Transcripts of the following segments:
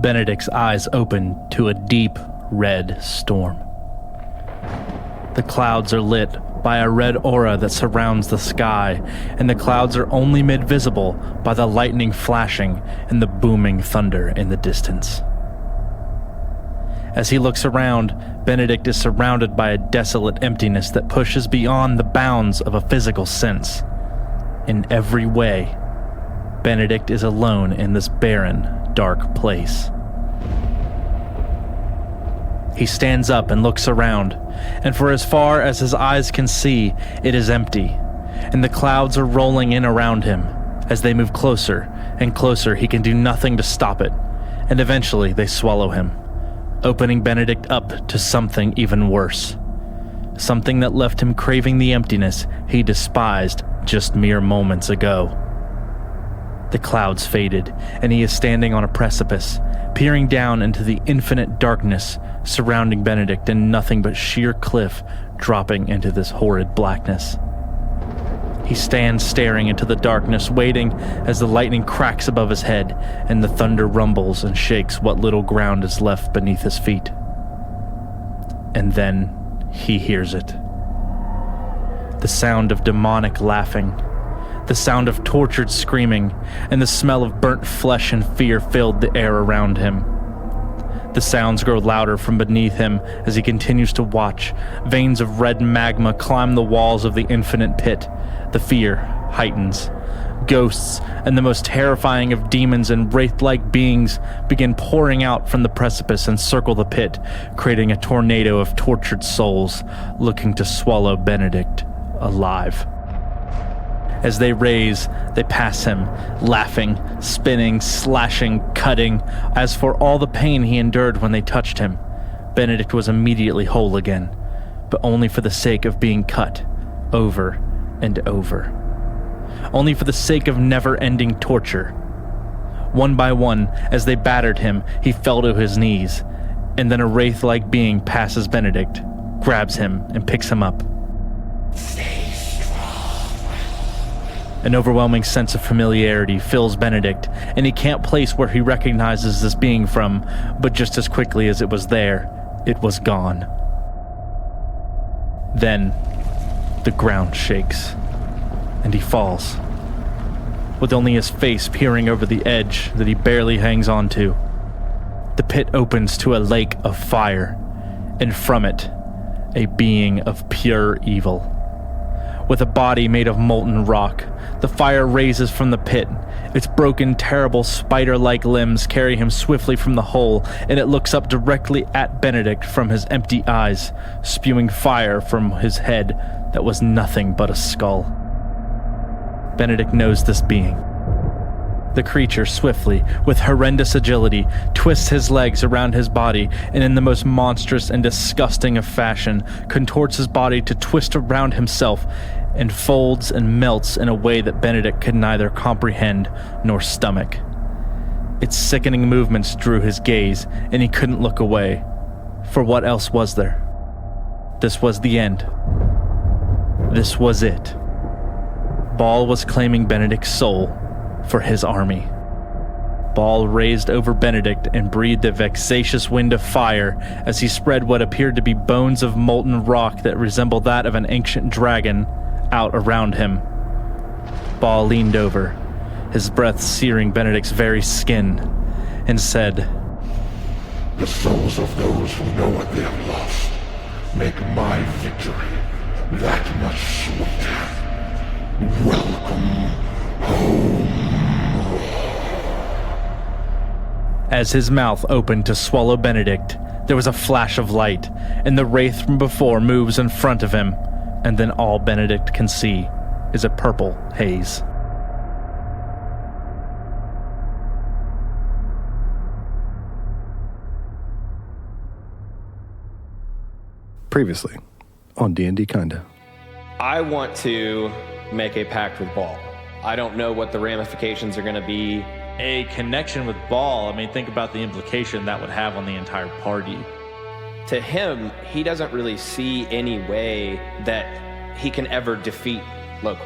Benedict's eyes open to a deep red storm. The clouds are lit by a red aura that surrounds the sky, and the clouds are only made visible by the lightning flashing and the booming thunder in the distance. As he looks around, Benedict is surrounded by a desolate emptiness that pushes beyond the bounds of a physical sense. In every way, Benedict is alone in this barren, dark place. He stands up and looks around, and for as far as his eyes can see, it is empty, and the clouds are rolling in around him. As they move closer and closer, he can do nothing to stop it, and eventually they swallow him, opening Benedict up to something even worse. Something that left him craving the emptiness he despised just mere moments ago. The clouds faded, and he is standing on a precipice, peering down into the infinite darkness surrounding Benedict and nothing but sheer cliff dropping into this horrid blackness. He stands staring into the darkness, waiting as the lightning cracks above his head and the thunder rumbles and shakes what little ground is left beneath his feet. And then he hears it. The sound of demonic laughing, the sound of tortured screaming, and the smell of burnt flesh and fear filled the air around him. The sounds grow louder from beneath him as he continues to watch. Veins of red magma climb the walls of the infinite pit. The fear heightens. Ghosts and the most terrifying of demons and wraith-like beings begin pouring out from the precipice and circle the pit, creating a tornado of tortured souls looking to swallow Benedict alive. As they raise, they pass him, laughing, spinning, slashing, cutting. As for all the pain he endured when they touched him, Benedict was immediately whole again, but only for the sake of being cut over and over. Only for the sake of never-ending torture. One by one, as they battered him, he fell to his knees, and then a wraith-like being passes Benedict, grabs him, and picks him up. An overwhelming sense of familiarity fills Benedict, and he can't place where he recognizes this being from, but just as quickly as it was there, it was gone. Then, the ground shakes, and he falls, with only his face peering over the edge that he barely hangs onto. The pit opens to a lake of fire, and from it, a being of pure evil. With a body made of molten rock, the fire raises from the pit. Its broken, terrible, spider-like limbs carry him swiftly from the hole, and it looks up directly at Benedict from his empty eyes, spewing fire from his head that was nothing but a skull. Benedict knows this being. The creature swiftly, with horrendous agility, twists his legs around his body and in the most monstrous and disgusting of fashion, contorts his body to twist around himself and folds and melts in a way that Benedict could neither comprehend nor stomach. Its sickening movements drew his gaze, and he couldn't look away. For what else was there? This was the end. This was it. Baal was claiming Benedict's soul for his army. Baal raised over Benedict and breathed a vexatious wind of fire as he spread what appeared to be bones of molten rock that resembled that of an ancient dragon out around him. Baal leaned over, his breath searing Benedict's very skin, and said, "The souls of those who know what they have lost make my victory that much sweeter. Welcome home." As his mouth opened to swallow Benedict, there was a flash of light, and the wraith from before moves in front of him, and then all Benedict can see is a purple haze. Previously on D&D Kinda. I want to make a pact with Baal. I don't know what the ramifications are going to be. A connection with Baal, I mean, think about the implication that would have on the entire party. To him, he doesn't really see any way that he can ever defeat Loki.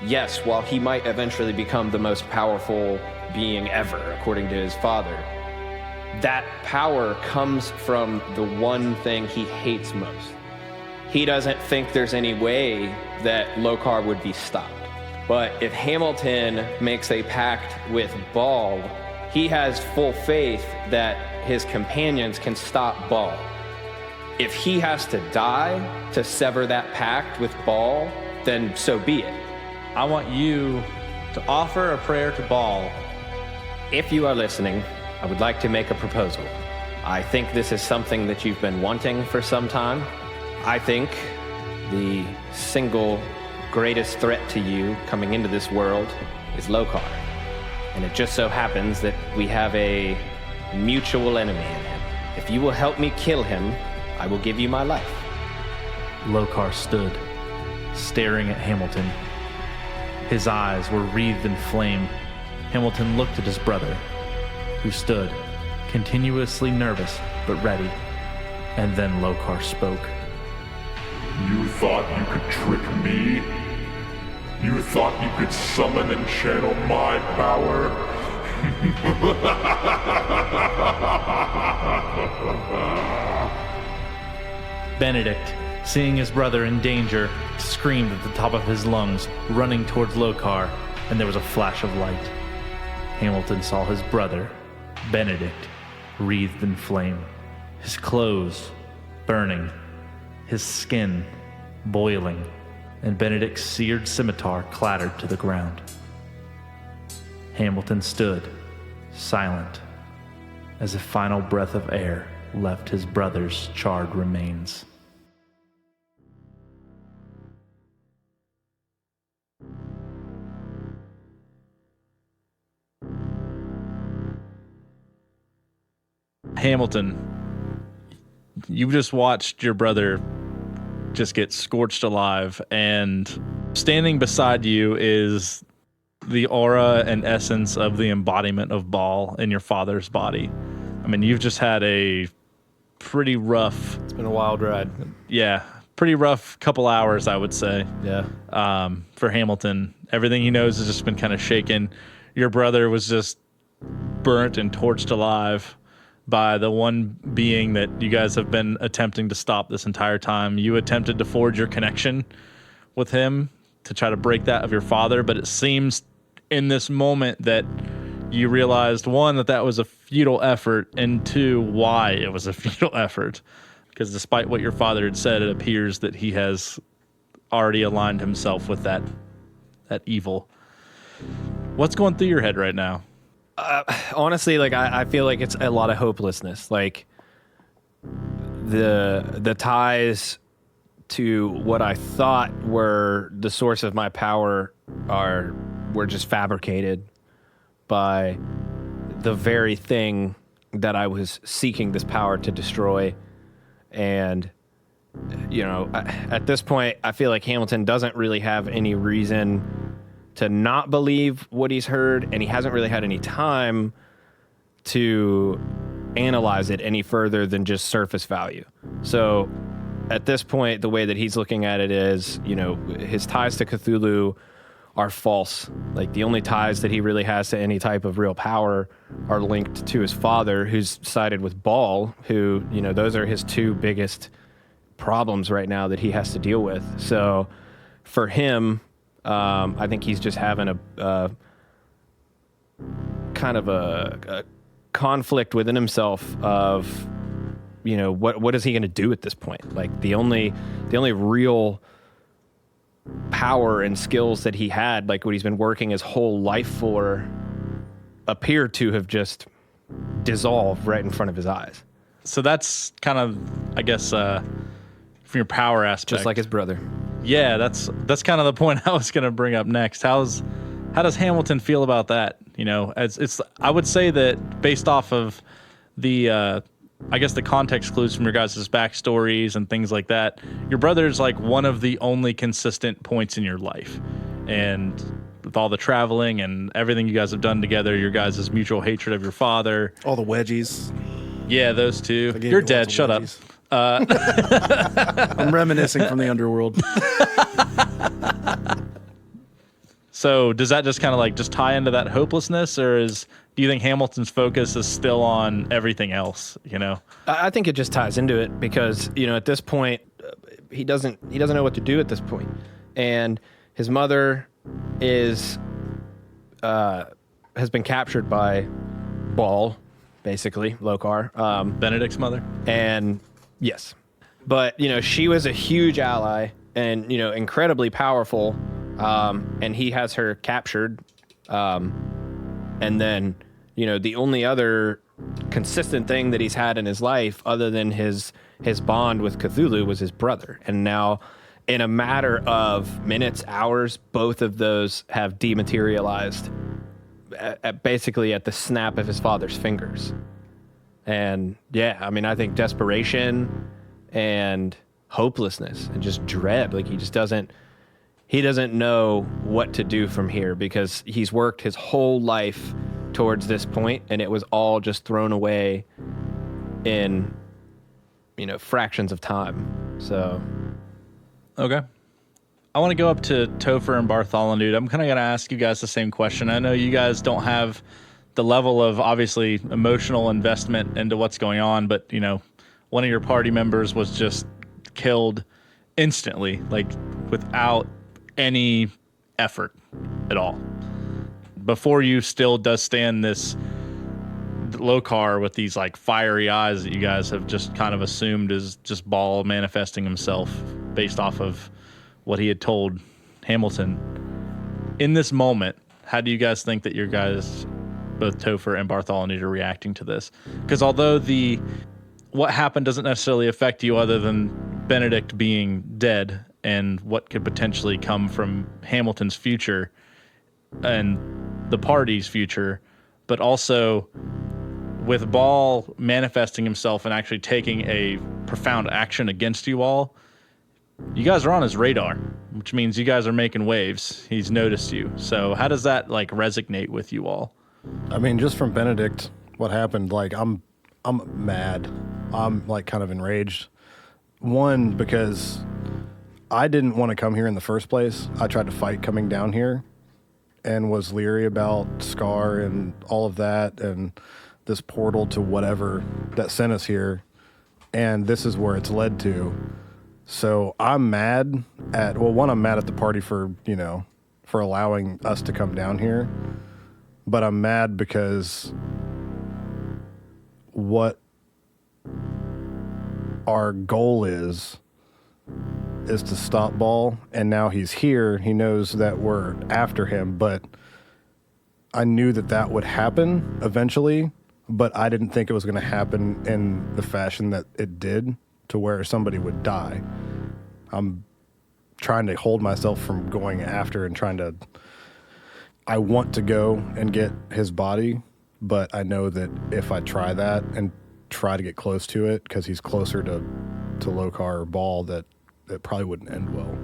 Yes, while he might eventually become the most powerful being ever, according to his father, that power comes from the one thing he hates most. He doesn't think there's any way that Lokar would be stopped. But if Hamilton makes a pact with Ball, he has full faith that his companions can stop Ball. If he has to die to sever that pact with Ball, then so be it. I want you to offer a prayer to Ball. If you are listening, I would like to make a proposal. I think this is something that you've been wanting for some time. I think the single greatest threat to you coming into this world is Lokar. And it just so happens that we have a mutual enemy in him. If you will help me kill him, I will give you my life. Lokar stood, staring at Hamilton. His eyes were wreathed in flame. Hamilton looked at his brother, who stood, continuously nervous but ready. And then Lokar spoke. You thought you could trick me? You thought you could summon and channel my power? Benedict, seeing his brother in danger, screamed at the top of his lungs, running towards Lokar, and there was a flash of light. Hamilton saw his brother, Benedict, wreathed in flame, his clothes burning, his skin boiling, and Benedict's seared scimitar clattered to the ground. Hamilton stood, silent, as a final breath of air left his brother's charred remains. Hamilton, you just watched your brother just get scorched alive, and standing beside you is the aura and essence of the embodiment of Baal in your father's body. I mean, you've just had a pretty rough... It's been a wild ride. Yeah, pretty rough couple hours, I would say. Yeah. For Hamilton. Everything he knows has just been kind of shaken. Your brother was just burnt and torched alive by the one being that you guys have been attempting to stop this entire time. You attempted to forge your connection with him to try to break that of your father, but it seems in this moment that you realized, one, that was a futile effort, and two, why it was a futile effort. Because despite what your father had said, it appears that he has already aligned himself with that evil. What's going through your head right now? Honestly, like I feel like it's a lot of hopelessness. Like the ties to what I thought were the source of my power were just fabricated by the very thing that I was seeking this power to destroy. And you know, at this point, I feel like Hamilton doesn't really have any reason to not believe what he's heard, and he hasn't really had any time to analyze it any further than just surface value. So at this point, the way that he's looking at it is, you know, his ties to Cthulhu are false. Like, the only ties that he really has to any type of real power are linked to his father, who's sided with Baal, who, you know, those are his two biggest problems right now that he has to deal with. So for him, I think he's just having a kind of a conflict within himself of, you know, what is he going to do at this point? Like, the only real power and skills that he had, like what he's been working his whole life for, appear to have just dissolved right in front of his eyes. So that's kind of, I guess, from your power aspect. Just like his brother. Yeah, that's kind of the point I was going to bring up next. How does Hamilton feel about that? You know, I would say that based off of the, I guess the context clues from your guys' backstories and things like that, your brother's like one of the only consistent points in your life. And with all the traveling and everything you guys have done together, your guys' mutual hatred of your father. All the wedgies. Yeah, those two. You're dead. Shut up. I'm reminiscing from the underworld. So does that just kind of like just tie into that hopelessness, or do you think Hamilton's focus is still on everything else, you know? I think it just ties into it because, you know, at this point, he doesn't know what to do at this point. And his mother has been captured by Ball, basically, Lokar. Benedict's mother? And yes. But, you know, she was a huge ally and, you know, incredibly powerful. And he has her captured. And then, you know, the only other consistent thing that he's had in his life other than his bond with Cthulhu was his brother. And now, in a matter of minutes, hours, both of those have dematerialized basically at the snap of his father's fingers. And yeah, I mean, I think desperation and hopelessness and just dread, like he doesn't know what to do from here because he's worked his whole life towards this point and it was all just thrown away in, you know, fractions of time. So okay, I want to go up to Topher and Bartholonude. I'm kind of going to ask you guys the same question. I know you guys don't have the level of, obviously, emotional investment into what's going on, but, you know, one of your party members was just killed instantly, like, without any effort at all. Before you still does stand this Lokar with these, like, fiery eyes that you guys have just kind of assumed is just Ball manifesting himself based off of what he had told Hamilton. In this moment, how do you guys think that your guys, both Topher and Bartholonude, are reacting to this? Because although what happened doesn't necessarily affect you other than Benedict being dead and what could potentially come from Hamilton's future and the party's future, but also with Ball manifesting himself and actually taking a profound action against you all, you guys are on his radar, which means you guys are making waves. He's noticed you. So how does that like resonate with you all? I mean, just from Benedict, what happened, like I'm mad. I'm like kind of enraged. One, because I didn't want to come here in the first place. I tried to fight coming down here and was leery about Scar and all of that and this portal to whatever that sent us here. And this is where it's led to. So I'm mad at, well, one, I'm mad at the party for, you know, for allowing us to come down here. But I'm mad because what our goal is to stop Ball. And now he's here. He knows that we're after him. But I knew that would happen eventually. But I didn't think it was going to happen in the fashion that it did, to where somebody would die. I'm trying to hold myself from going after and I want to go and get his body, but I know that if I try that and try to get close to it, because he's closer to Lokar or Ball, that it probably wouldn't end well.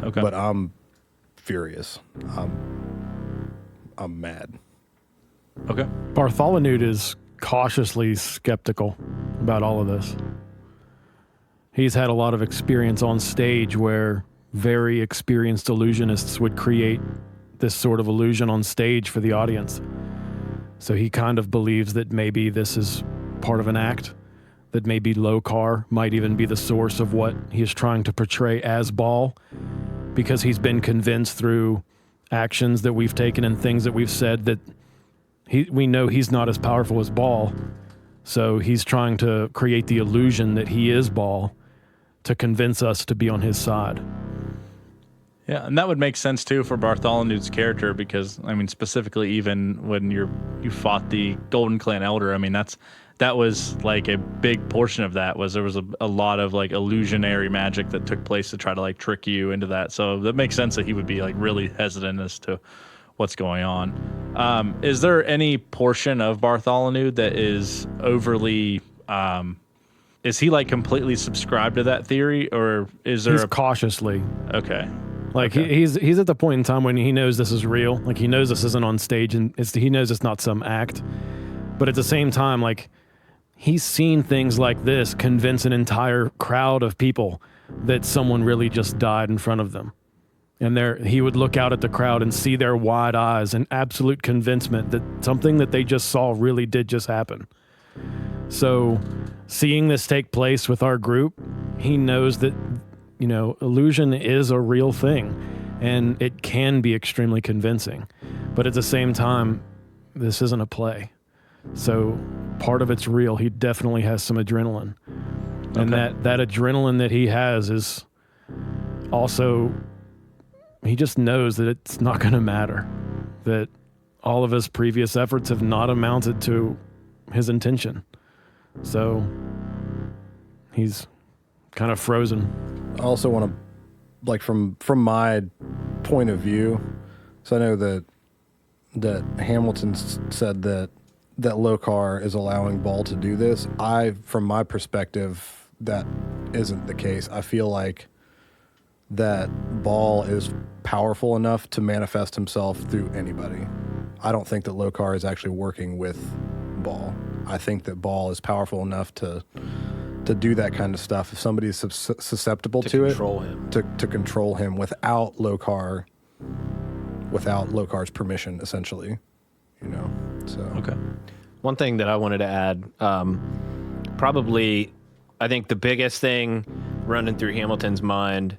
Okay. But I'm furious. I'm mad. Okay. Bartholonude is cautiously skeptical about all of this. He's had a lot of experience on stage where very experienced illusionists would create this sort of illusion on stage for the audience. So he kind of believes that maybe this is part of an act, that maybe Lokar might even be the source of what he is trying to portray as Ball, because he's been convinced through actions that we've taken and things that we've said that we know he's not as powerful as Ball. So he's trying to create the illusion that he is Ball to convince us to be on his side. Yeah, and that would make sense too for Bartholonude's character, because I mean, specifically even when you fought the Golden Clan Elder, I mean that was like a big portion of that was there was a lot of like illusionary magic that took place to try to like trick you into that. So that makes sense that he would be like really hesitant as to what's going on. Is there any portion of Bartholonude that is overly is he like completely subscribed to that theory, or is there cautiously okay? Like okay. he's at the point in time when he knows this is real. Like he knows this isn't on stage, and he knows it's not some act. But at the same time, like he's seen things like this convince an entire crowd of people that someone really just died in front of them. And he would look out at the crowd and see their wide eyes and absolute convincement that something that they just saw really did just happen. So seeing this take place with our group, he knows that, illusion is a real thing and it can be extremely convincing. But at the same time, this isn't a play. So part of it's real. He definitely has some adrenaline. And that adrenaline that he has is also, he just knows that it's not going to matter. That all of his previous efforts have not amounted to his intention. So he's kind of frozen. I also want to, from my point of view, so I know that Hamilton said that Lokar is allowing Ball to do this. From my perspective, that isn't the case. I feel like that Ball is powerful enough to manifest himself through anybody. I don't think that Lokar is actually working with Ball. I think that Ball is powerful enough to do that kind of stuff. If somebody is susceptible to control it, him. to control him without Lokar's permission, essentially. So Okay. One thing that I wanted to add, probably, I think the biggest thing running through Hamilton's mind,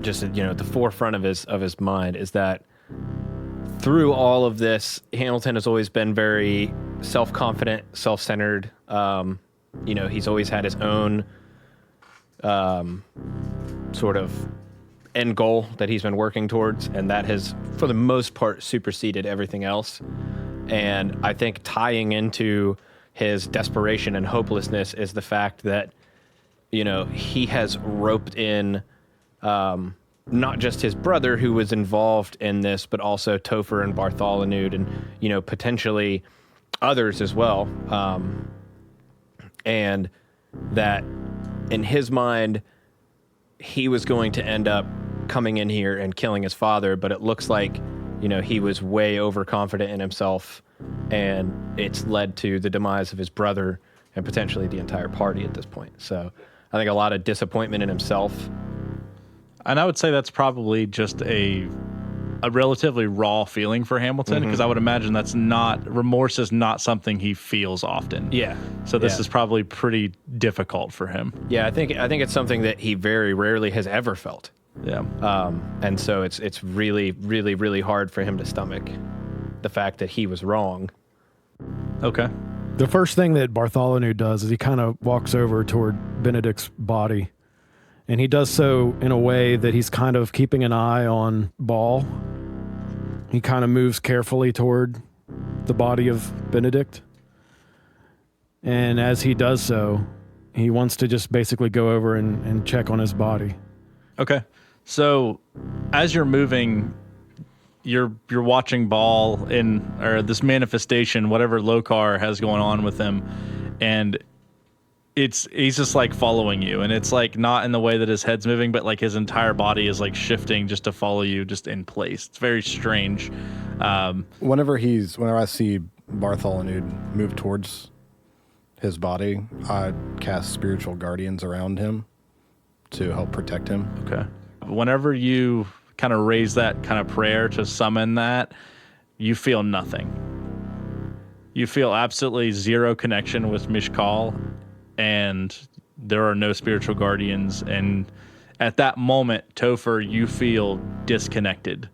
just at the forefront of his mind, is that through all of this, Hamilton has always been very self-confident, self-centered. He's always had his own sort of end goal that he's been working towards, and that has, for the most part, superseded everything else. And I think tying into his desperation and hopelessness is the fact that, he has roped in not just his brother who was involved in this, but also Topher and Bartholonude and, potentially others as well. And that in his mind, he was going to end up coming in here and killing his father, but it looks like, he was way overconfident in himself, and it's led to the demise of his brother and potentially the entire party at this point. So I think a lot of disappointment in himself. And I would say that's probably just a relatively raw feeling for Hamilton, because I would imagine remorse is not something he feels often. Yeah. So this is probably pretty difficult for him. Yeah, I think it's something that he very rarely has ever felt. Yeah. And so it's really, really, really hard for him to stomach the fact that he was wrong. Okay. The first thing that Bartholonude does is he kind of walks over toward Benedict's body. And he does so in a way that he's kind of keeping an eye on Ball. He kind of moves carefully toward the body of Benedict. And as he does so, he wants to just basically go over and check on his body. Okay. So as you're moving, you're watching Ball or this manifestation, whatever Lokar has going on with him, and he's just like following you, and it's like not in the way that his head's moving, but like his entire body is like shifting just to follow you, just in place. It's very strange. whenever I see Bartholonude move towards his body, I cast spiritual guardians around him to help protect him. Okay. Whenever you kind of raise that kind of prayer to summon that, you feel nothing. You feel absolutely zero connection with Mishkal, and there are no spiritual guardians. And at that moment, Topher, you feel disconnected.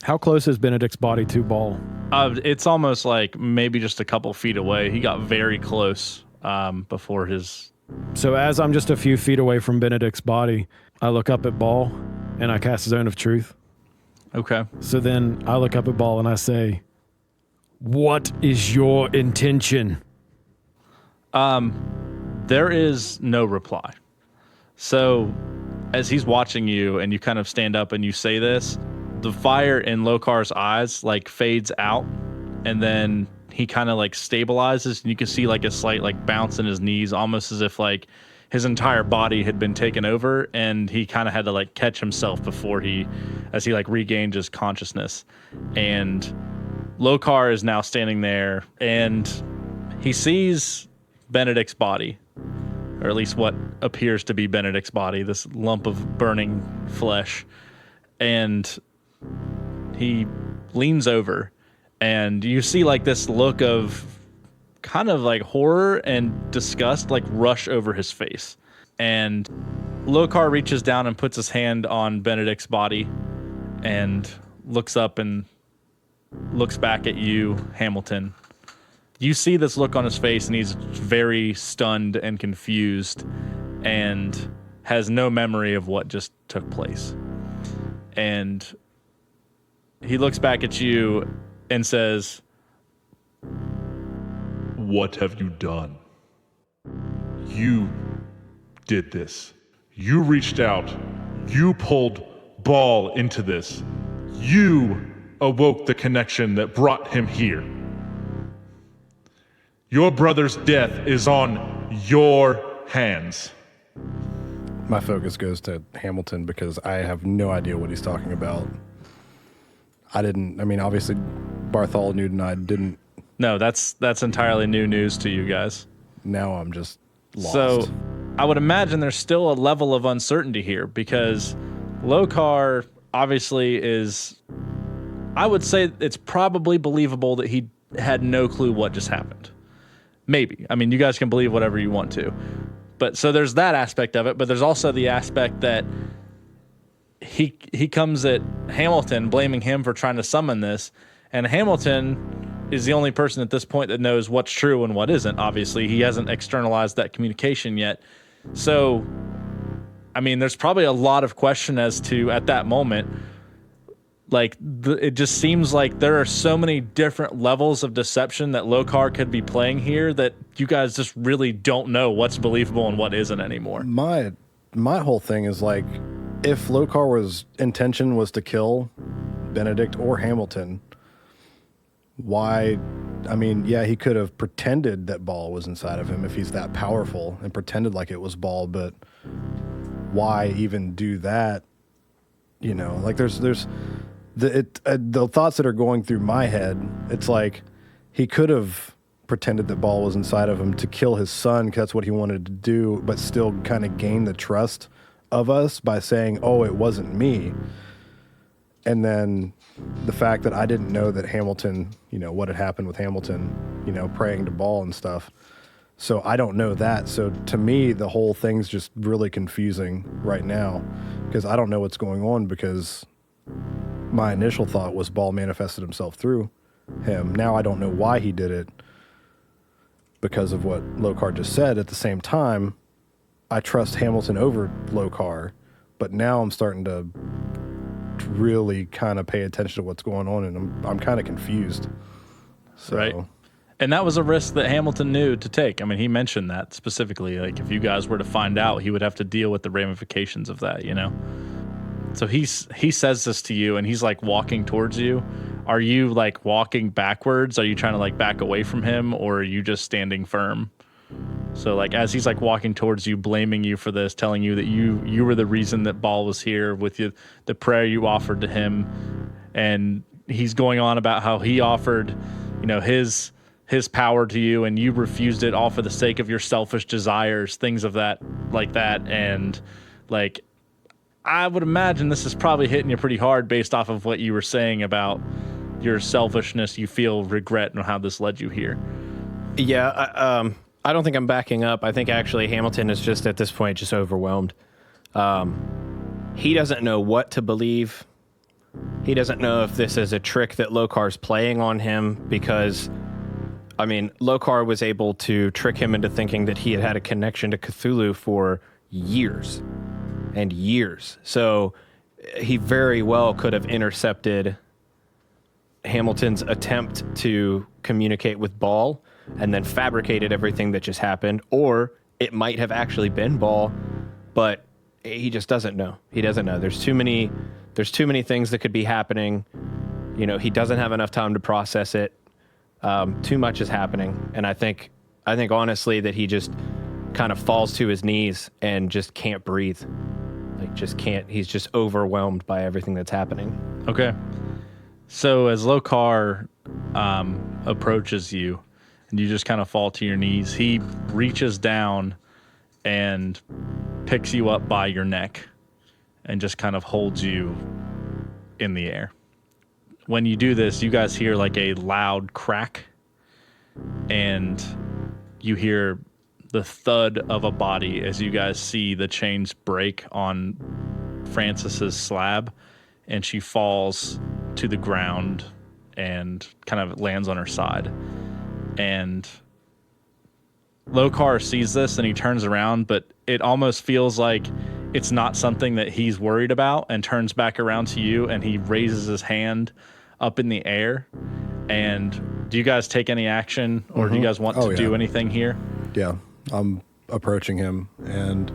How close is Benedict's body to Ball? It's almost like maybe just a couple feet away. He got very close before his... So as I'm just a few feet away from Benedict's body, I look up at Ball and I cast Zone of Truth. Okay. So then I look up at Ball and I say, "What is your intention?" There is no reply. So as he's watching you and you kind of stand up and you say this, the fire in Lokar's eyes like fades out, and then he kind of like stabilizes, and you can see like a slight like bounce in his knees, almost as if like his entire body had been taken over, and he kind of had to like catch himself before as he like regained his consciousness. And Lokar is now standing there, and he sees Benedict's body, or at least what appears to be Benedict's body, this lump of burning flesh. And he leans over, and you see like this look of kind of like horror and disgust like rush over his face. And Lokar reaches down and puts his hand on Benedict's body and looks up and looks back at you, Hamilton. You see this look on his face, and he's very stunned and confused and has no memory of what just took place. And he looks back at you and says, What have you done? You did this. You reached out. You pulled Ball into this. You awoke the connection that brought him here. Your brother's death is on your hands. My focus goes to Hamilton because I have no idea what he's talking about. Obviously, Bartholonude and I didn't. No, that's entirely new news to you guys. Now I'm just lost. So I would imagine there's still a level of uncertainty here because Lokar obviously is, I would say it's probably believable that he had no clue what just happened. Maybe. I mean, you guys can believe whatever you want to. But so there's that aspect of it, but there's also the aspect that he comes at Hamilton, blaming him for trying to summon this, and Hamilton is the only person at this point that knows what's true and what isn't. Obviously, he hasn't externalized that communication yet. So, I mean, there's probably a lot of question as to, at that moment, like, it just seems like there are so many different levels of deception that Lokar could be playing here that you guys just really don't know what's believable and what isn't anymore. My whole thing is like, if Lokar's intention was to kill Benedict or Hamilton, why? I mean, yeah, he could have pretended that Ball was inside of him if he's that powerful and pretended like it was Ball, but why even do that? You know, like there's the thoughts that are going through my head. It's like he could have pretended that Ball was inside of him to kill his son because that's what he wanted to do, but still kind of gain the trust of us by saying, oh, it wasn't me. And then the fact that I didn't know that Hamilton, you know, what had happened with Hamilton, you know, praying to Ball and stuff. So I don't know that. So to me, the whole thing's just really confusing right now because I don't know what's going on because my initial thought was Ball manifested himself through him. Now I don't know why he did it because of what Lokar just said. At the same time, I trust Hamilton over Lokar, but now I'm starting to really kind of pay attention to what's going on, and I'm kind of confused. So. Right. And that was a risk that Hamilton knew to take. I mean, he mentioned that specifically. Like, if you guys were to find out, he would have to deal with the ramifications of that, you know? So he says this to you, and he's, like, walking towards you. Are you, like, walking backwards? Are you trying to, like, back away from him, or are you just standing firm? So, like, as he's, like, walking towards you, blaming you for this, telling you that you were the reason that Ball was here with you, the prayer you offered to him, and he's going on about how he offered, you know, his power to you, and you refused it all for the sake of your selfish desires, things of that, like that. And, like, I would imagine this is probably hitting you pretty hard based off of what you were saying about your selfishness. You feel regret and how this led you here. Yeah, I don't think I'm backing up. I think actually Hamilton is just at this point just overwhelmed. He doesn't know what to believe. He doesn't know if this is a trick that Lokar's playing on him because, I mean, Lokar was able to trick him into thinking that he had a connection to Cthulhu for years and years. So he very well could have intercepted Hamilton's attempt to communicate with Ball and then fabricated everything that just happened, or it might have actually been Ball, but he just doesn't know. He doesn't know. There's too many things that could be happening. You know, he doesn't have enough time to process it. Too much is happening, and I think honestly that he just kind of falls to his knees and just can't breathe. Like, just can't. He's just overwhelmed by everything that's happening. Okay. So as Lokar approaches you, and you just kind of fall to your knees, he reaches down and picks you up by your neck and just kind of holds you in the air. When you do this, you guys hear like a loud crack, and you hear the thud of a body as you guys see the chains break on Frances's slab, and she falls to the ground and kind of lands on her side. And Lokar sees this and he turns around, but it almost feels like it's not something that he's worried about, and turns back around to you, and he raises his hand up in the air. And do you guys take any action, or do you guys want to do anything here? Yeah, I'm approaching him, and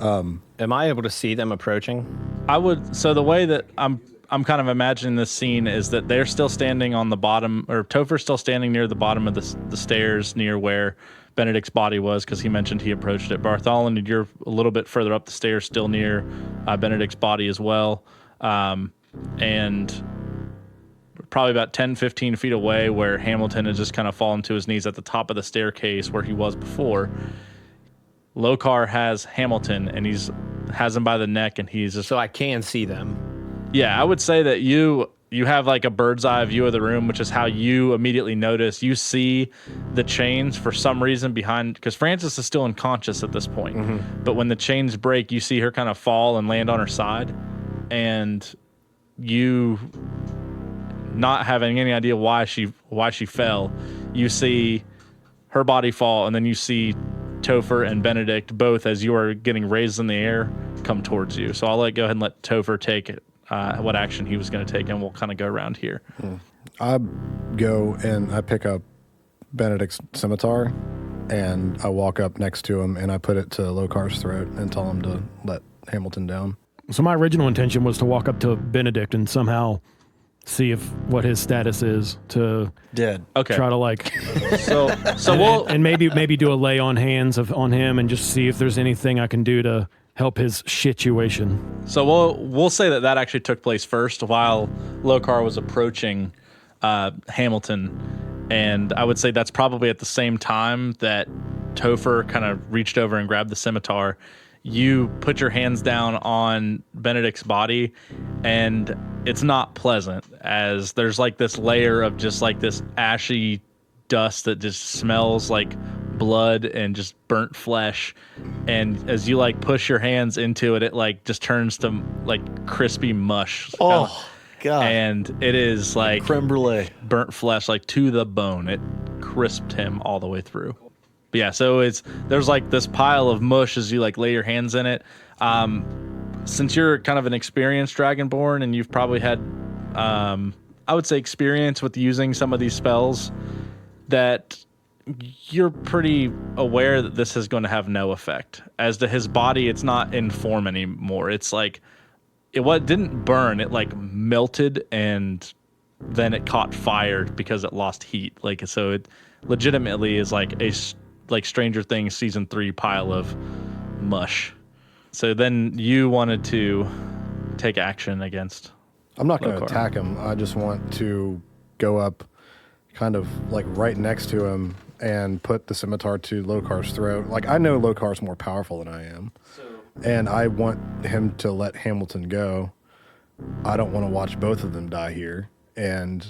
Am I able to see them approaching? I would. So the way that I'm kind of imagining this scene is that they're still standing on the bottom, or Topher's still standing near the bottom of the stairs near where Benedict's body was, because he mentioned he approached it. Bartholonude, you're a little bit further up the stairs, still near Benedict's body as well. And probably about 10, 15 feet away where Hamilton has just kind of fallen to his knees at the top of the staircase where he was before. Lokar has Hamilton, and has him by the neck, and he's just... So I can see them. Yeah, I would say that you have like a bird's eye view of the room, which is how you immediately notice. You see the chains for some reason behind, because Frances is still unconscious at this point. Mm-hmm. But when the chains break, you see her kind of fall and land on her side, and you, not having any idea why she fell, you see her body fall, and then you see Topher and Benedict both, as you are getting raised in the air, come towards you. So I'll go ahead and let Topher take it. What action he was going to take, and we'll kind of go around here. I go and I pick up Benedict's scimitar, and I walk up next to him, and I put it to Lokar's throat and tell him to let Hamilton down. So my original intention was to walk up to Benedict and somehow see what his status is, to dead. Okay. Try to like so we'll and maybe do a lay on hands on him and just see if there's anything I can do to help his situation. So we'll say that actually took place first while Lokar was approaching Hamilton, and I would say that's probably at the same time that Topher kind of reached over and grabbed the scimitar. You put your hands down on Benedict's body, and it's not pleasant, as there's like this layer of just like this ashy dust that just smells like blood and just burnt flesh. And as you like push your hands into it, it like just turns to like crispy mush. Oh, God. And it is like creme brulee, burnt flesh, like to the bone. It crisped him all the way through. But yeah, so there's like this pile of mush as you like lay your hands in it. Since you're kind of an experienced Dragonborn, and you've probably had, I would say, experience with using some of these spells, that you're pretty aware that this is going to have no effect. As to his body, it's not in form anymore. It's like it didn't burn. It like melted, and then it caught fire because it lost heat. Like, so it legitimately is like a Stranger Things season 3 pile of mush. So then you wanted to take action against. I'm not going to Lokar. attack him. I just want to go up kind of like right next to him and put the scimitar to Lokar's throat. Like, I know Lokar's more powerful than I am, and I want him to let Hamilton go. I don't want to watch both of them die here, and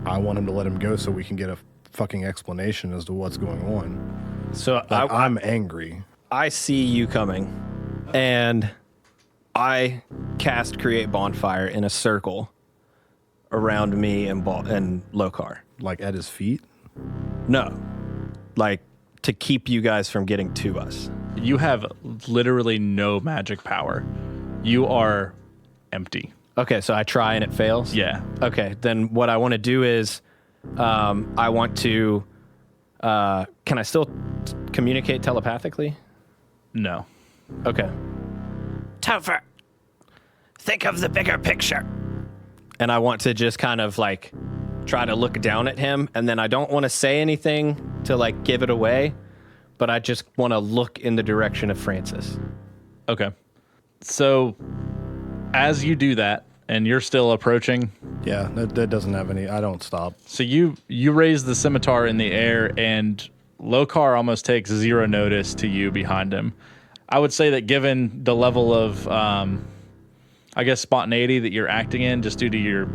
I want him to let him go so we can get a fucking explanation as to what's going on. So Like, I'm angry. I see you coming, and I cast Create Bonfire in a circle around me and Lokar. Like, at his feet? No, like to keep you guys from getting to us. You have literally no magic power. You are empty. Okay, so I try and it fails? Yeah. Okay, then what I want to do is I want to... can I still communicate telepathically? No. Okay. Topher, think of the bigger picture. And I want to just kind of like try to look down at him, and then I don't want to say anything to like give it away, but I just want to look in the direction of Frances. Okay. So as you do that, and you're still approaching, Yeah, that doesn't have any... I don't stop. so you raise the scimitar in the air, and Lokar almost takes zero notice to you behind him. I would say that given the level of, I guess, spontaneity that you're acting in, just due to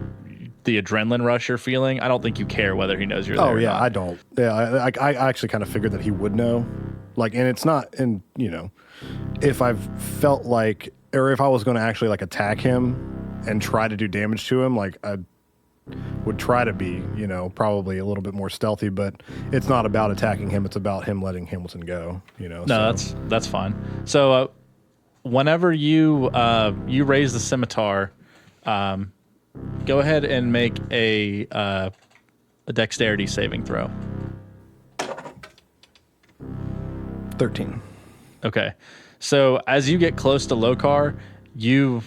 the adrenaline rush you're feeling, I don't think you care whether he knows you're there. Oh, yeah, or not. I don't. Yeah, I actually kind of figured that he would know. Like, and it's not, and, you know, if I've felt like, or if I was going to actually, like, attack him and try to do damage to him, like, I would try to be, you know, probably a little bit more stealthy, but it's not about attacking him. It's about him letting Hamilton go, you know. No, so. that's fine. So whenever you raise the scimitar, go ahead and make a dexterity saving throw. 13. Okay. So as you get close to Lokar, you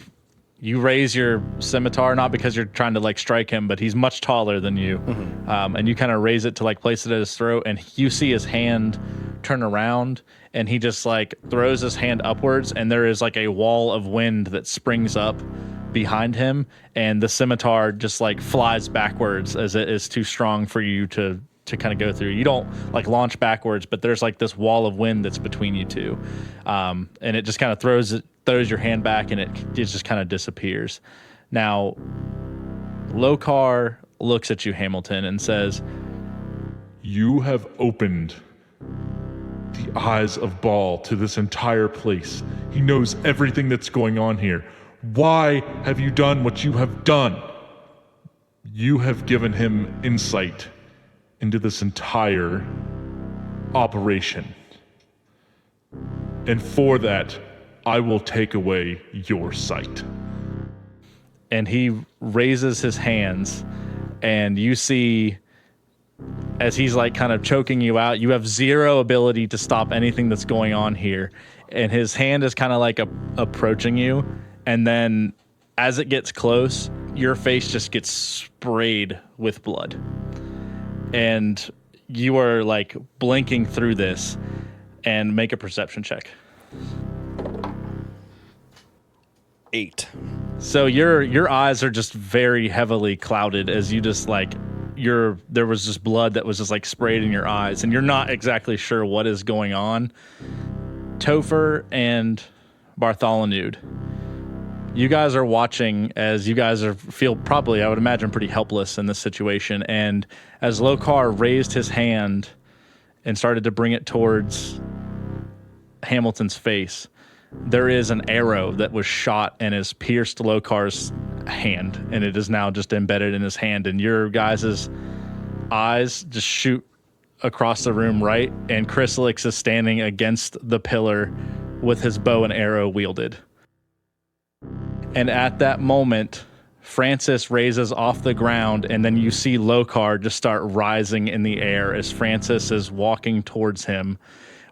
raise your scimitar, not because you're trying to like strike him, but he's much taller than you. And you kind of raise it to like place it at his throat, and you see his hand turn around, and he just like throws his hand upwards, and there is like a wall of wind that springs up behind him, and the scimitar just like flies backwards as it is too strong for you to kind of go through. You don't like launch backwards, but there's like this wall of wind that's between you two, and it just kind of throws your hand back, and it just kind of disappears. Now, Lokar looks at you, Hamilton, and says, You have opened the eyes of Baal to this entire place. He knows everything that's going on here. Why have you done what you have done? You have given him insight into this entire operation. And for that, I will take away your sight. and he raises his hands, and you see as he's like kind of choking you out, you have zero ability to stop anything that's going on here. And his hand is kind of like approaching you. And then as it gets close, your face just gets sprayed with blood. And you are like blinking through this. And make a perception check. 8. So your eyes are just very heavily clouded as you just like there was just blood that was just like sprayed in your eyes, and you're not exactly sure what is going on. Topher and Bartholonude, you guys are watching as you guys feel probably, I would imagine, pretty helpless in this situation. And as Lokar raised his hand and started to bring it towards Hamilton's face, there is an arrow that was shot and has pierced Lokar's hand, and it is now just embedded in his hand. And your guys' eyes just shoot across the room, right? And Chrysalix is standing against the pillar with his bow and arrow wielded. And at that moment, Francis raises off the ground, and then you see Lokar just start rising in the air as Francis is walking towards him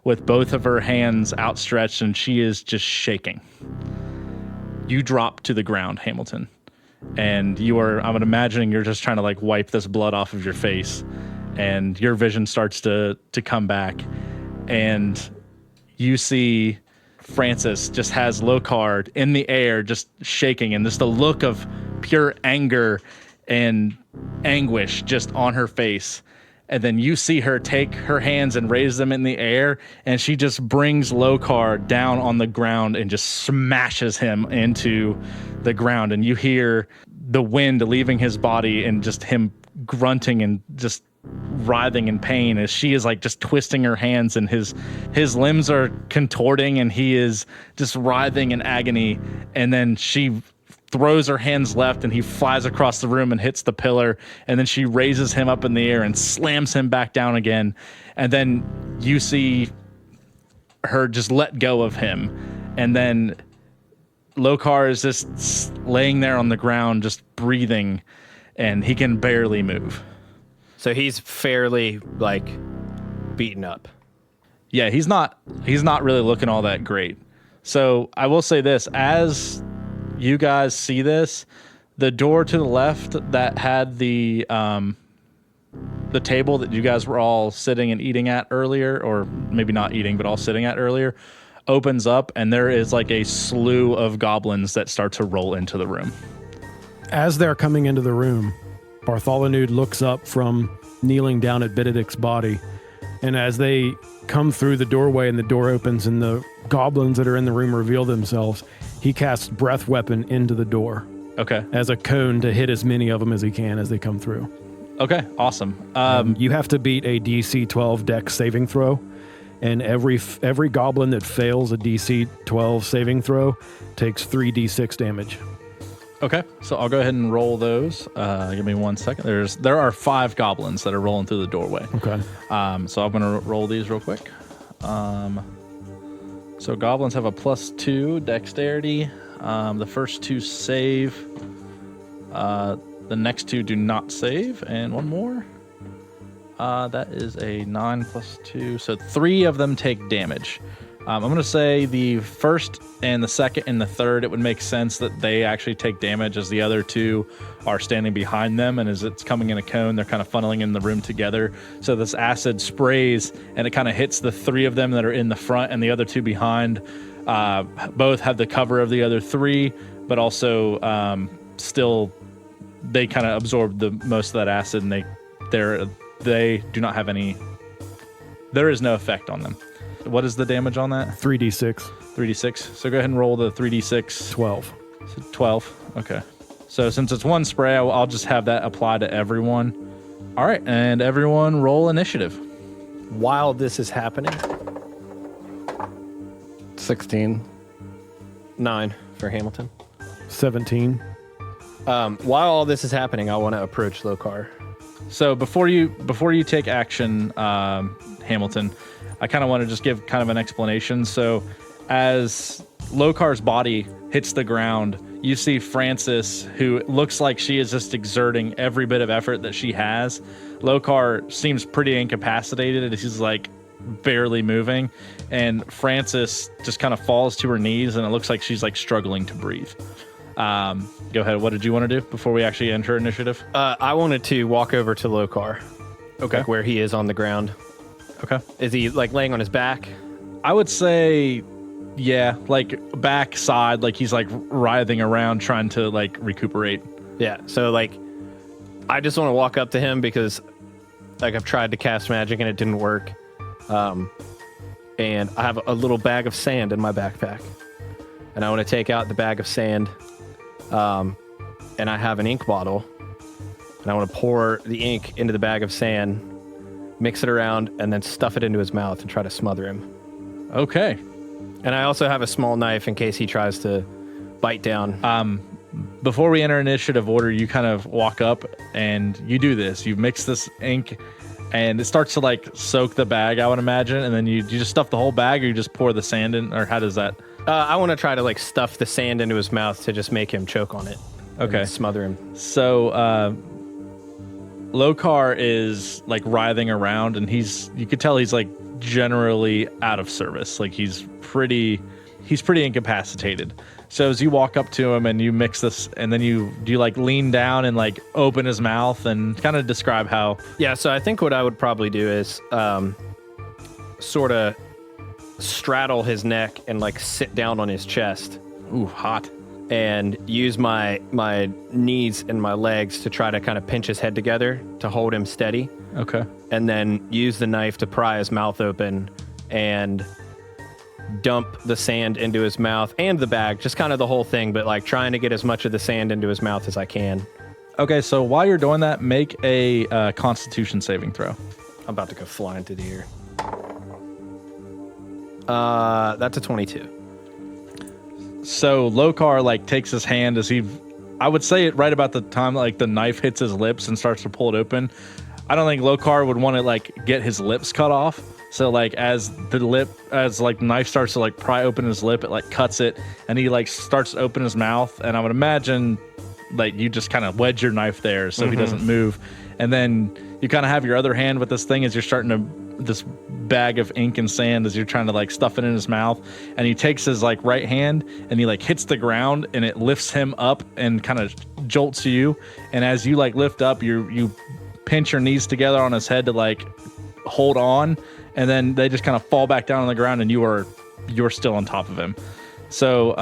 with both of her hands outstretched, and she is just shaking. You drop to the ground, Hamilton, and I'm imagining you're just trying to like wipe this blood off of your face, and your vision starts to come back, and you see Francis just has Lokar in the air, just shaking, and just the look of pure anger and anguish just on her face. And then you see her take her hands and raise them in the air, and she just brings Lokar down on the ground and just smashes him into the ground. And you hear the wind leaving his body and just him grunting and just writhing in pain as she is like just twisting her hands, and his limbs are contorting, and he is just writhing in agony. And then she throws her hands left, and he flies across the room and hits the pillar, and then she raises him up in the air and slams him back down again. And then you see her just let go of him, and then Lokar is just laying there on the ground just breathing, and he can barely move. So he's fairly like beaten up. Yeah, he's not really looking all that great. So I will say this, as you guys see this, the door to the left that had the table that you guys were all sitting and eating at earlier, or maybe not eating, but all sitting at earlier, opens up, and there is like a slew of goblins that start to roll into the room. As they're coming into the room, Bartholonude looks up from kneeling down at Benedict's body, And as they come through the doorway and the door opens and the goblins that are in the room reveal themselves, he casts breath weapon into the door Okay. as a cone to hit as many of them as he can as they come through. Okay. Awesome. You have to beat a DC 12 Dex saving throw, and every goblin that fails a DC 12 saving throw takes 3d6 damage. Okay. So I'll go ahead and roll those. Give me 1 second. There are 5 goblins that are rolling through the doorway. Okay. So I'm going to roll these real quick. So goblins have a +2 dexterity. The first 2 save. The next 2 do not save. And one more. That is a 9 + 2. So 3 of them take damage. I'm going to say the first and the second and the third, it would make sense that they actually take damage as the other 2 are standing behind them. And as it's coming in a cone, they're kind of funneling in the room together. So this acid sprays and it kind of hits the 3 of them that are in the front and the other 2 behind. Both have the cover of the other 3, but also still they kind of absorb the most of that acid, and they do not have any. There is no effect on them. What is the damage on that? 3d6. 3d6. So go ahead and roll the 3d6. 12. So 12. Okay. So since it's one spray, I'll just have that apply to everyone. All right, and everyone roll initiative. While this is happening, 16. 9 for Hamilton. 17. While all this is happening, I want to approach Lokar. So before you take action, Hamilton, I kind of want to just give kind of an explanation. So as Lokar's body hits the ground, you see Frances, who looks like she is just exerting every bit of effort that she has. Lokar seems pretty incapacitated, and she's like barely moving. And Frances just kind of falls to her knees, and it looks like she's like struggling to breathe. Go ahead. What did you want to do before we actually enter initiative? I wanted to walk over to Lokar. Okay. Like where he is on the ground. Okay. Is he like laying on his back? I would say, yeah, like back side, like he's like writhing around trying to like recuperate. Yeah. So like, I just want to walk up to him because like I've tried to cast magic and it didn't work. And I have a little bag of sand in my backpack, and I want to take out the bag of sand. And I have an ink bottle, and I want to pour the ink into the bag of sand, mix it around, and then stuff it into his mouth and try to smother him. Okay. And I also have a small knife in case he tries to bite down. Before we enter initiative order, you kind of walk up and you do this. You mix this ink, and it starts to like soak the bag, I would imagine, and then you just stuff the whole bag, or you just pour the sand in, or how does that? I want to try to like stuff the sand into his mouth to just make him choke on it. Okay. And smother him. So Lokar is like writhing around, and you could tell he's like generally out of service. Like he's pretty incapacitated. So as you walk up to him and you mix this, and then do you like lean down and like open his mouth and kind of describe how? Yeah. So I think what I would probably do is sort of straddle his neck and like sit down on his chest. Ooh, hot. And use my knees and my legs to try to kind of pinch his head together to hold him steady. Okay. And then use the knife to pry his mouth open and dump the sand into his mouth and the bag, just kind of the whole thing, but like trying to get as much of the sand into his mouth as I can. Okay, so while you're doing that, make a Constitution saving throw. I'm about to go flying through the air. That's a 22. So Lokar like takes his hand I would say it right about the time like the knife hits his lips and starts to pull it open. I don't think Lokar would want to like get his lips cut off. So like as knife starts to like pry open his lip, it like cuts it, and he like starts to open his mouth, and I would imagine like you just kind of wedge your knife there so he doesn't move, and then you kind of have your other hand with this thing as you're starting to this bag of ink and sand as you're trying to like stuff it in his mouth, and he takes his like right hand and he like hits the ground, and it lifts him up and kind of jolts you, and as you like lift up, you pinch your knees together on his head to like hold on, and then they just kind of fall back down on the ground, and you're still on top of him. So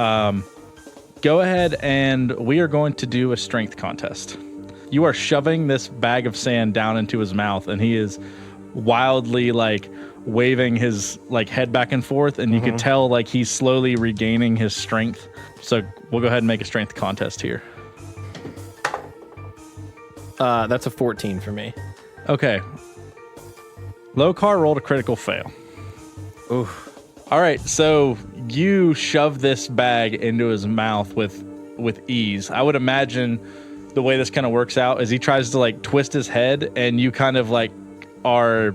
go ahead, and we are going to do a strength contest. You are shoving this bag of sand down into his mouth, and he is wildly like waving his like head back and forth, and you could tell like he's slowly regaining his strength. So we'll go ahead and make a strength contest here. That's a 14 for me. Okay. Lokar rolled a critical fail. Oof. All right, so you shove this bag into his mouth with ease. I would imagine the way this kind of works out is he tries to like twist his head, and you kind of like are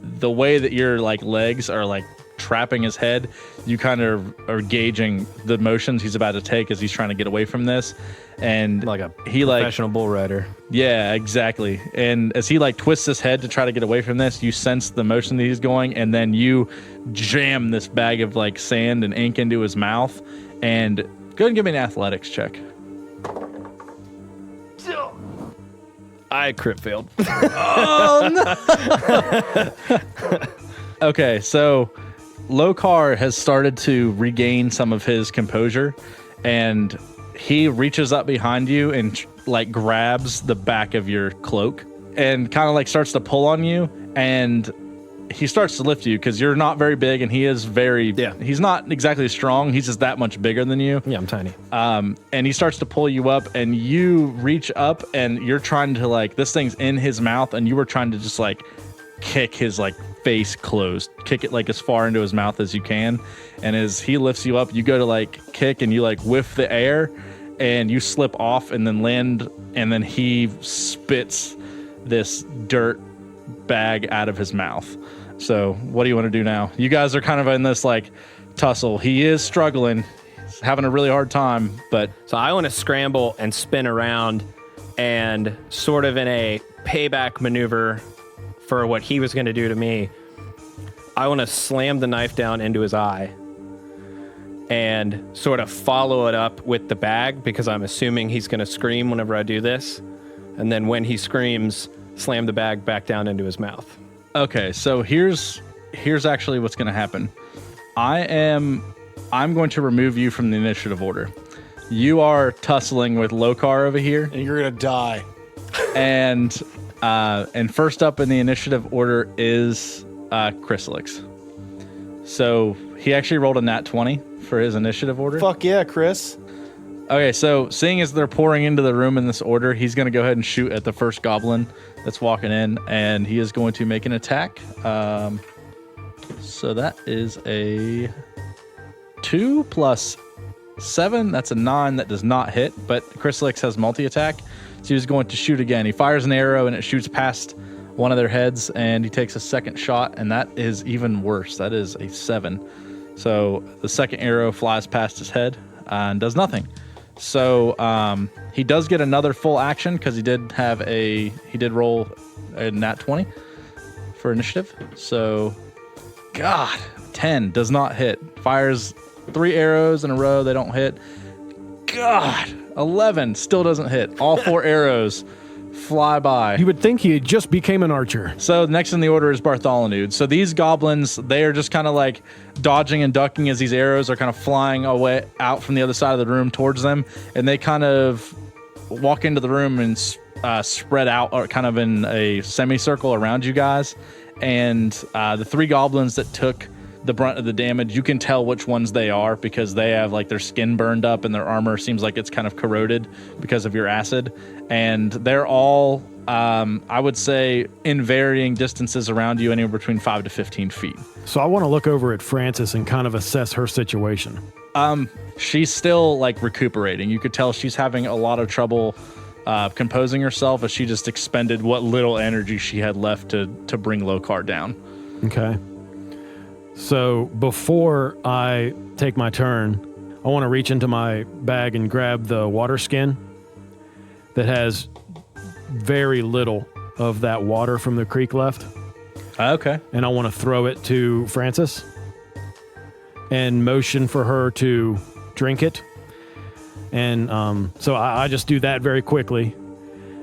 the way that your like legs are like trapping his head. You kind of are gauging the motions he's about to take as he's trying to get away from this. And Like a professional bull rider. Yeah, exactly. And as he like twists his head to try to get away from this, you sense the motion that he's going, and then you jam this bag of like sand and ink into his mouth. And go ahead and give me an athletics check. I crit failed. Okay, so Lokar has started to regain some of his composure, and he reaches up behind you and like grabs the back of your cloak and kind of like starts to pull on you, and he starts to lift you because you're not very big, and he is he's not exactly strong. He's just that much bigger than you. Yeah, I'm tiny. And he starts to pull you up, and you reach up, and you're trying to like, this thing's in his mouth, and you were trying to just like kick his like face closed, kick it like as far into his mouth as you can. And as he lifts you up, you go to like kick, and you like whiff the air, and you slip off and then land, and then he spits this dirt bag out of his mouth. So what do you want to do now? You guys are kind of in this like tussle. He is struggling. He's having a really hard time, but So I want to scramble and spin around, and sort of in a payback maneuver for what he was going to do to me, I want to slam the knife down into his eye and sort of follow it up with the bag, because I'm assuming he's going to scream whenever I do this. And then when he screams, slam the bag back down into his mouth. okay, so here's actually what's going to happen. I'm going to remove you from the initiative order. You are tussling with Lokar over here, And you're going to die. and first up in the initiative order is Chrysalix. So he actually rolled a nat 20 for his initiative order. Fuck yeah, Chris. Okay, so seeing as they're pouring into the room in this order, he's going to go ahead and shoot at the first goblin that's walking in, and he is going to make an attack. So that is a 2 plus 7. That's a 9. That does not hit, but Chrysalix has multi-attack, so he's going to shoot again. He fires an arrow, and it shoots past one of their heads, and he takes a second shot, and that is even worse. That is a 7. So the second arrow flies past his head and does nothing. So he does get another full action because he did roll a nat 20 for initiative. So, God, 10 does not hit. Fires 3 arrows in a row. They don't hit. God, 11 still doesn't hit. All 4 arrows fly by. You would think he had just became an archer. So next in the order is Bartholonude. So these goblins, they are just kind of like dodging and ducking as these arrows are kind of flying away out from the other side of the room towards them. And they kind of walk into the room and spread out, or kind of in a semicircle around you guys. And the 3 goblins that took the brunt of the damage, you can tell which ones they are because they have like their skin burned up and their armor seems like it's kind of corroded because of your acid. And they're all, I would say, in varying distances around you, anywhere between 5 to 15 feet. So I want to look over at Frances and kind of assess her situation. She's still like recuperating. You could tell she's having a lot of trouble composing herself as she just expended what little energy she had left to bring Lokar down. Okay. So before I take my turn, I want to reach into my bag and grab the water skin that has very little of that water from the creek left. Okay. And I want to throw it to Frances and motion for her to drink it. And so I just do that very quickly.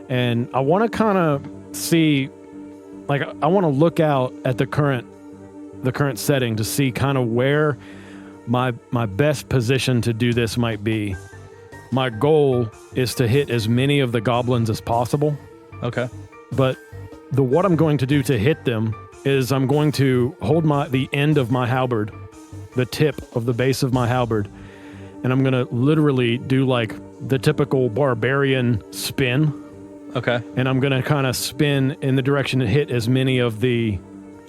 And I want to kind of see, like, I want to look out at the current setting to see kind of where my best position to do this might be. My goal is to hit as many of the goblins as possible. Okay. But what I'm going to do to hit them is I'm going to hold the end of my halberd, the tip of the base of my halberd, and I'm going to literally do like the typical barbarian spin. Okay. And I'm going to kind of spin in the direction to hit as many of the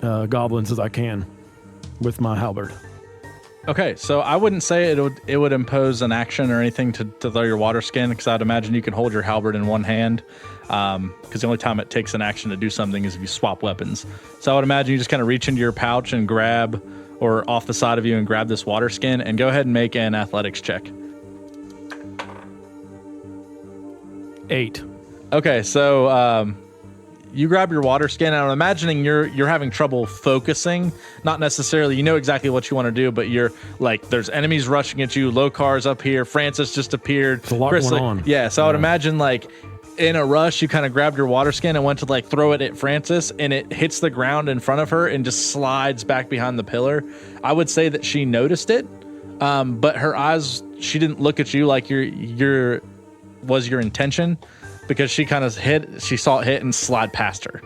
goblins as I can with my halberd. Okay, so I wouldn't say it would impose an action or anything to throw your water skin, because I'd imagine you can hold your halberd in one hand, because the only time it takes an action to do something is if you swap weapons. So I would imagine you just kind of reach into your pouch and grab, or off the side of you and grab this water skin, and go ahead and make an athletics check. 8. Okay, so you grab your water skin, and I'm imagining you're having trouble focusing. Not necessarily, you know exactly what you want to do, but you're like, there's enemies rushing at you. Lokar's up here. Francis just appeared. There's a lot going on. Yeah, so I would imagine like in a rush, you kind of grabbed your water skin and went to like throw it at Francis, and it hits the ground in front of her and just slides back behind the pillar. I would say that she noticed it, but her eyes, she didn't look at you like your intention. Because she kind of she saw it hit and slide past her.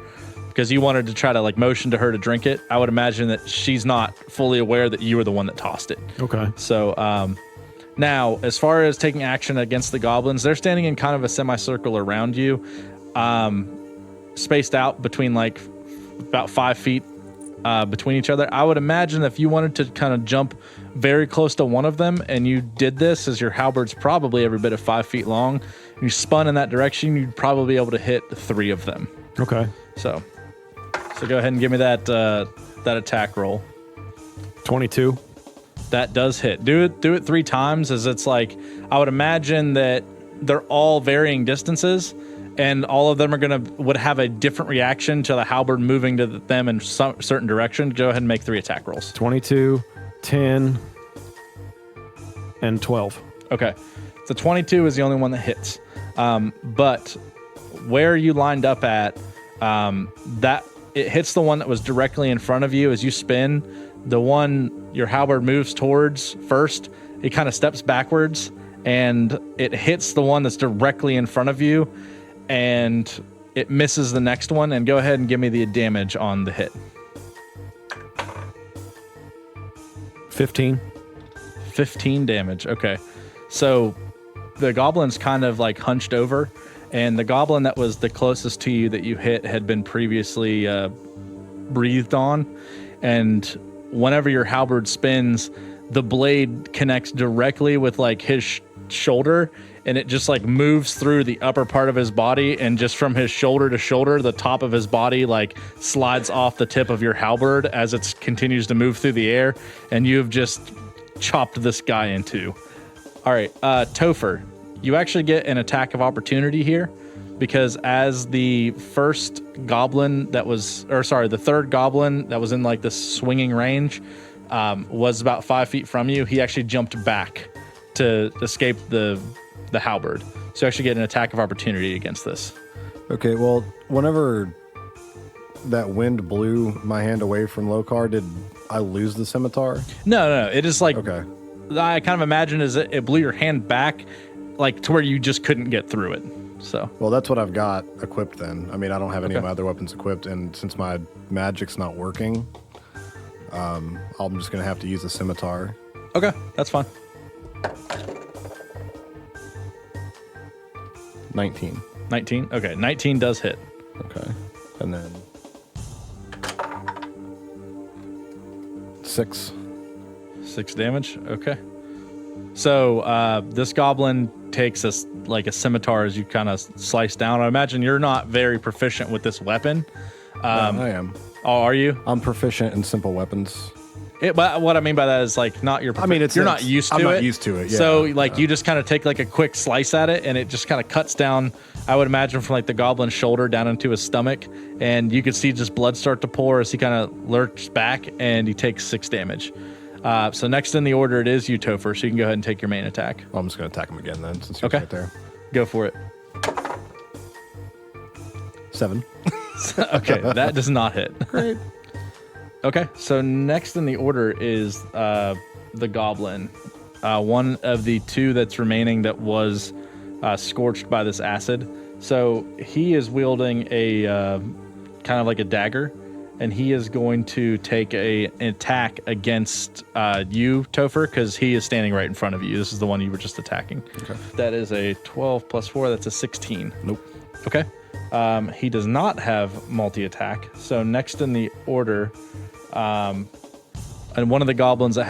Because you wanted to try to like motion to her to drink it. I would imagine that she's not fully aware that you were the one that tossed it. Okay. So now, as far as taking action against the goblins, they're standing in kind of a semicircle around you, spaced out between like about 5 feet between each other. I would imagine if you wanted to kind of jump very close to one of them, and you did this as your halberd's probably every bit of 5 feet long, and you spun in that direction, you'd probably be able to hit 3 of them. Okay. So go ahead and give me that attack roll. 22. That does hit. Do it 3 times, as it's like, I would imagine that they're all varying distances, and all of them would have a different reaction to the halberd moving to them in some certain direction. Go ahead and make 3 attack rolls. 22, 10, and 12. Okay. So 22 is the only one that hits. But where you lined up at, that it hits the one that was directly in front of you as you spin. The one your halberd moves towards first, it kind of steps backwards, and it hits the one that's directly in front of you, and it misses the next one. And go ahead and give me the damage on the hit. 15. 15 damage. Okay. So the goblin's kind of like hunched over, and the goblin that was the closest to you that you hit had been previously breathed on. And whenever your halberd spins, the blade connects directly with like his shoulder, and it just like moves through the upper part of his body, and just from his shoulder to shoulder, the top of his body like slides off the tip of your halberd as it continues to move through the air, and you have just chopped this guy in two. All right, Topher, you actually get an attack of opportunity here, because as the third goblin that was in like this swinging range was about 5 feet from you, he actually jumped back to escape the halberd. So you actually get an attack of opportunity against this. Okay, well, whenever that wind blew my hand away from Lokar, did I lose the scimitar? No. It is like, okay. I kind of imagine is it blew your hand back, like to where you just couldn't get through it. So. Well, that's what I've got equipped then. I mean, I don't have any of my other weapons equipped, and since my magic's not working, I'm just going to have to use a scimitar. Okay, that's fine. 19. 19? Okay, 19 does hit. Okay. And then 6. 6 damage? Okay. So this goblin takes a scimitar as you kind of slice down. I imagine you're not very proficient with this weapon. I am. Oh, are you? I'm proficient in simple weapons. But what I mean by that is like not your. I mean, you're not used to it. I'm not used to it. Yeah. So like you just kind of take like a quick slice at it, and it just kind of cuts down. I would imagine from like the goblin's shoulder down into his stomach, and you could see just blood start to pour as he kind of lurches back, and he takes 6 damage. So next in the order it is you, Topher. So you can go ahead and take your main attack. Well, I'm just going to attack him again then, since you're okay. right there. Go for it. 7. Okay, that does not hit. Great. Okay, so next in the order is the goblin. One of the 2 that's remaining that was scorched by this acid. So he is wielding a kind of like a dagger, and he is going to take an attack against you, Topher, because he is standing right in front of you. This is the one you were just attacking. Okay. That is a 12 plus 4. That's a 16. Nope. Okay. He does not have multi-attack. So next in the order, and one of the goblins that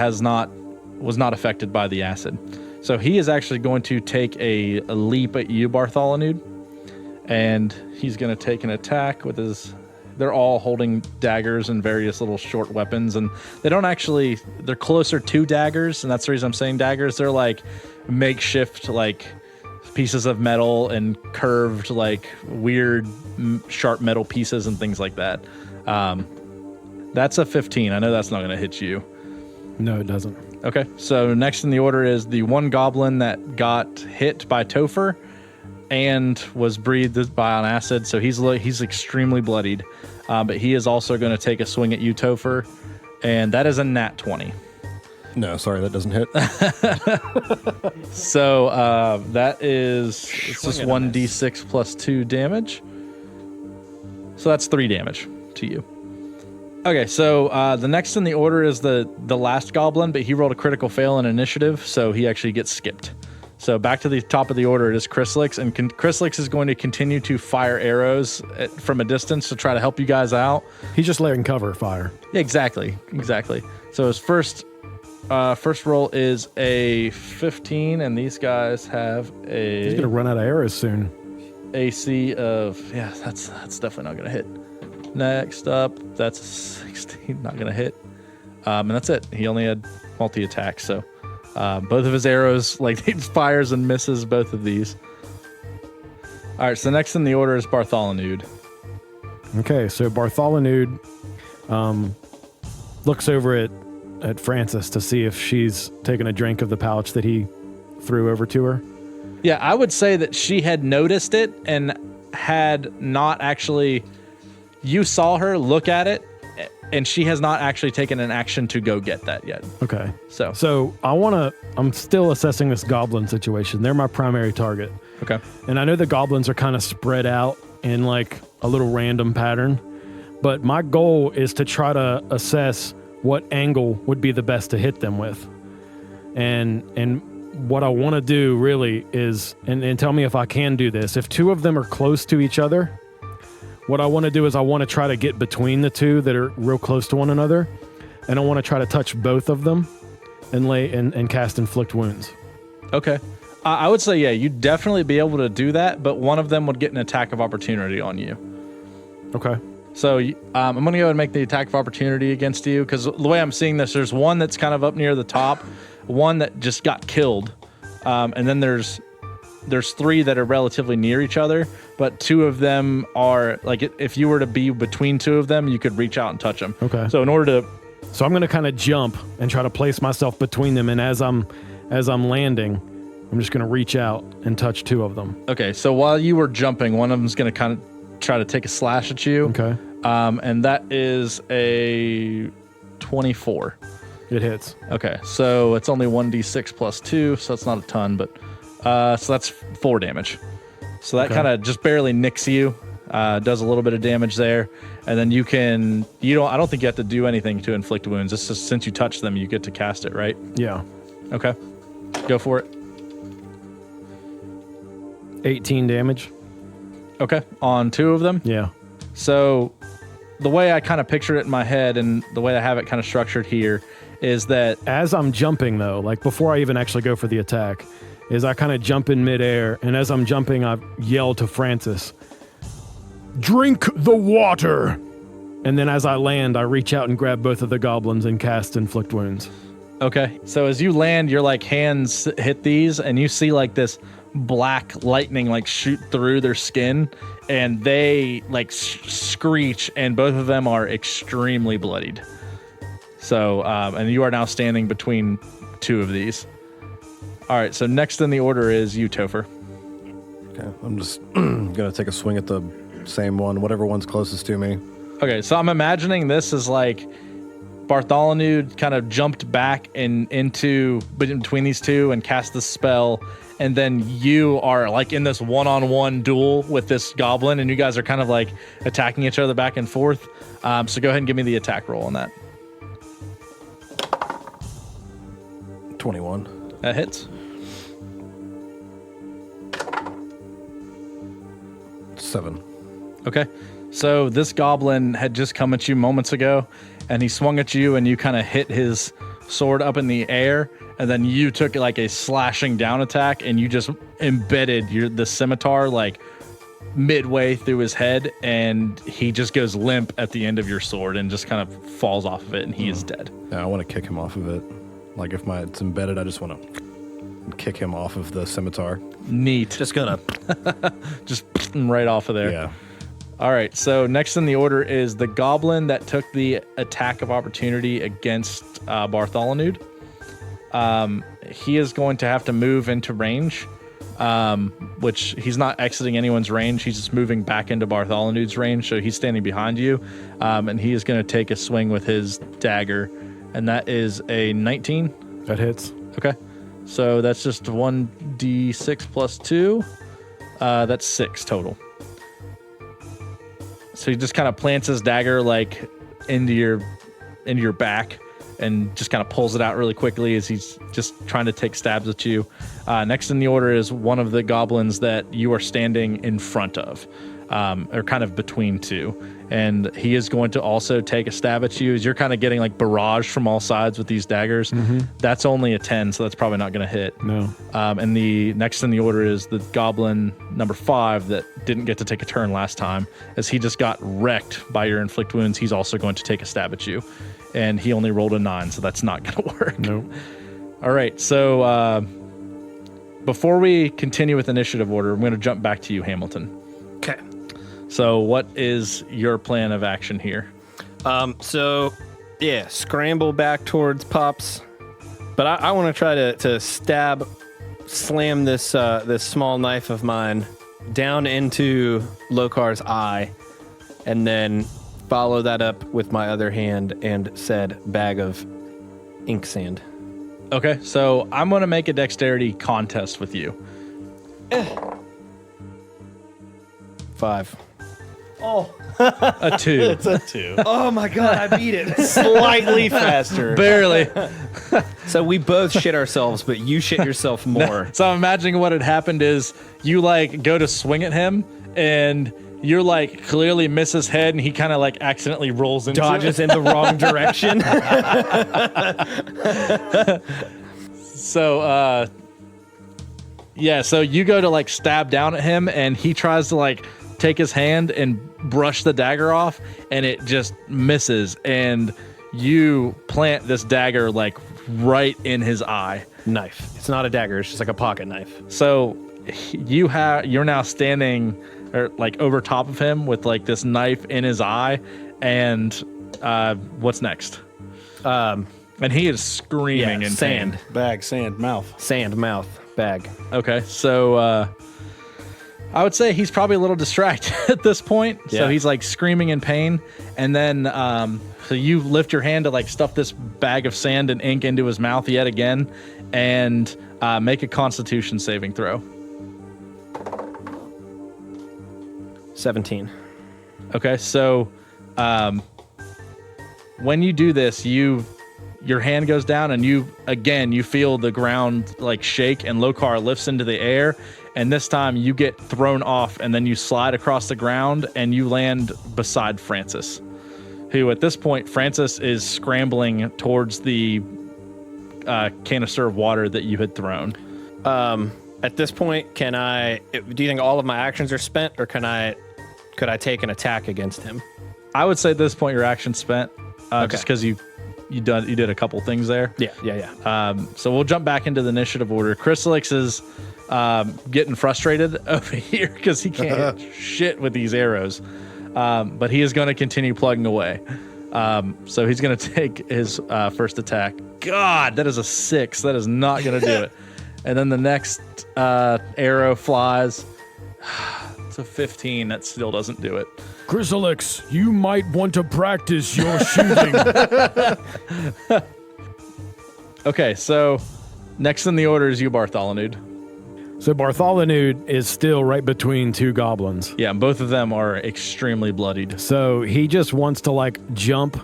was not affected by the acid. So he is actually going to take a leap at you, Bartholonude, and he's going to take an attack with his... They're all holding daggers and various little short weapons, and they're closer to daggers, and that's the reason I'm saying daggers. They're like makeshift, like pieces of metal and curved, like weird, sharp metal pieces and things like that. That's a 15. I know that's not going to hit you. No, it doesn't. Okay, so next in the order is the one goblin that got hit by Topher and was breathed by an acid, so he's extremely bloodied. But he is also going to take a swing at you, Topher, and that is a nat 20. No, sorry, that doesn't hit. So that is it's just 1d6 plus 2 damage. So that's 3 damage to you. Okay, so the next in the order is the last goblin, but he rolled a critical fail in initiative, so he actually gets skipped. So back to the top of the order, it is Chrysalix, and Chrysalix is going to continue to fire arrows from a distance to try to help you guys out. He's just letting cover fire. Exactly. So his first roll is a 15, and these guys have a... He's going to run out of arrows soon. AC of... Yeah, that's definitely not going to hit. Next up, that's a 16, not going to hit. And that's it. He only had multi-attack, so... both of his arrows, like, he fires and misses both of these. All right, so next in the order is Bartholonude. Okay, so Bartholonude looks over at Frances to see if she's taken a drink of the pouch that he threw over to her. Yeah, I would say that she had noticed it and had not actually... You saw her look at it, and she has not actually taken an action to go get that yet. Okay. So I'm still assessing this goblin situation. They're my primary target. Okay. And I know the goblins are kind of spread out in like a little random pattern, but my goal is to try to assess what angle would be the best to hit them with. And what I want to do really is, and tell me if I can do this, if two of them are close to each other, what I want to do is I want to try to get between the two that are real close to one another, and I want to try to touch both of them and cast Inflict Wounds. Okay. I would say, yeah, you'd definitely be able to do that, but one of them would get an attack of opportunity on you. Okay. So I'm going to go and make the attack of opportunity against you, because the way I'm seeing this, there's one that's kind of up near the top, one that just got killed, and then there's 3 that are relatively near each other, but 2 of them are, like, if you were to be between 2 of them, you could reach out and touch them. Okay. So in order to... So I'm going to kind of jump and try to place myself between them, and as I'm landing, I'm just going to reach out and touch 2 of them. Okay, so while you were jumping, one of them's going to kind of try to take a slash at you. Okay. And that is a 24. It hits. Okay, so it's only 1d6 plus 2, so that's not a ton, but... so that's 4 damage. So that kind of just barely nicks you, does a little bit of damage there, and then I don't think you have to do anything to inflict wounds. It's just since you touch them, you get to cast it, right? Yeah. Okay. Go for it. 18 damage. Okay. On 2 of them? Yeah. So the way I kind of picture it in my head and the way I have it kind of structured here is that... As I'm jumping, though, like before I even actually go for the attack... is I kind of jump in midair, and as I'm jumping, I yell to Francis, "Drink the water!" And then as I land, I reach out and grab both of the goblins and cast Inflict Wounds. Okay. So as you land, your like hands hit these, and you see like this black lightning like shoot through their skin, and they like screech, and both of them are extremely bloodied. So, and you are now standing between 2 of these. All right, so next in the order is you, Topher. Okay, I'm just going to take a swing at the same one, whatever one's closest to me. Okay, so I'm imagining this is like Bartholonude kind of jumped back into between these 2 and cast the spell, and then you are like in this one-on-one duel with this goblin, and you guys are kind of like attacking each other back and forth. So go ahead and give me the attack roll on that. 21. That hits. 7. Okay. So this goblin had just come at you moments ago, and he swung at you, and you kind of hit his sword up in the air, and then you took like a slashing down attack, and you just embedded the scimitar like midway through his head, and he just goes limp at the end of your sword and just kind of falls off of it, and he is dead. Yeah, I want to kick him off of it. Like if it's embedded, I just want to kick him off of the scimitar. Neat. Just gonna Just right off of there. Yeah. All right, so next in the order is the goblin that took the attack of opportunity against Bartholonude. He is going to have to move into range, which he's not exiting anyone's range. He's just moving back into Bartholonude's range, so he's standing behind you, and he is going to take a swing with his dagger, and that is a 19. That hits. Okay, so that's just 1d6 plus 2. That's 6 total. So he just kind of plants his dagger like into your back and just kind of pulls it out really quickly as he's just trying to take stabs at you. Next in the order is one of the goblins that you are standing in front of, or kind of between two. And he is going to also take a stab at you as you're kind of getting like barraged from all sides with these daggers. That's only a 10, so that's probably not going to hit. No. And the next in the order is the goblin number 5 that didn't get to take a turn last time. As he just got wrecked by your inflict wounds, he's also going to take a stab at you. And he only rolled a 9, so that's not going to work. No. All right, so before we continue with initiative order, I'm going to jump back to you, Hamilton. Okay. So what is your plan of action here? So yeah, scramble back towards Pops, but I want to try to slam this this small knife of mine down into Lokar's eye, and then follow that up with my other hand and said bag of ink sand. Okay, so I'm going to make a dexterity contest with you. 5. A 2. It's a 2. Oh my god, I beat it. Slightly faster. Barely. So we both shit ourselves, but you shit yourself more. So I'm imagining what had happened is you like go to swing at him and you're like clearly miss his head and he kind of like accidentally rolls into Dodges it. in the wrong direction. So yeah, so you go to like stab down at him and he tries to like take his hand and brush the dagger off and it just misses and you plant this dagger like right in his eye. Knife. It's not a dagger, it's just like a pocket knife. So you're now standing or like over top of him with like this knife in his eye, and what's next? And he is screaming in sand. pain. Bag, sand, mouth. Sand, mouth, bag. Okay, so I would say he's probably a little distracted at this point. So Yeah. he's like screaming in pain, and then so you lift your hand to like stuff this bag of sand and ink into his mouth yet again, and make a Constitution saving throw. 17. Okay, so when you do this, your hand goes down and you feel the ground like shake and Lokar lifts into the air, and this time you get thrown off and then you slide across the ground and you land beside Francis, who at this point Francis is scrambling towards the canister of water that you had thrown. At this point, do you think all of my actions are spent, or could I take an attack against him? I would say at this point your action's spent, Okay. just because you did a couple things there. Yeah. So we'll jump back into the initiative order. Chrysalix is getting frustrated over here because he can't hit shit with these arrows, but he is going to continue plugging away. So he's going to take his first attack. God, that is a 6. That is not going to do it. And then the next arrow flies. It's a 15. That still doesn't do it. Chrysalix, you might want to practice your shooting. Okay, so next in the order is you, Bartholonude. So Bartholonude is still right between two goblins. Yeah, both of them are extremely bloodied. So he just wants to like jump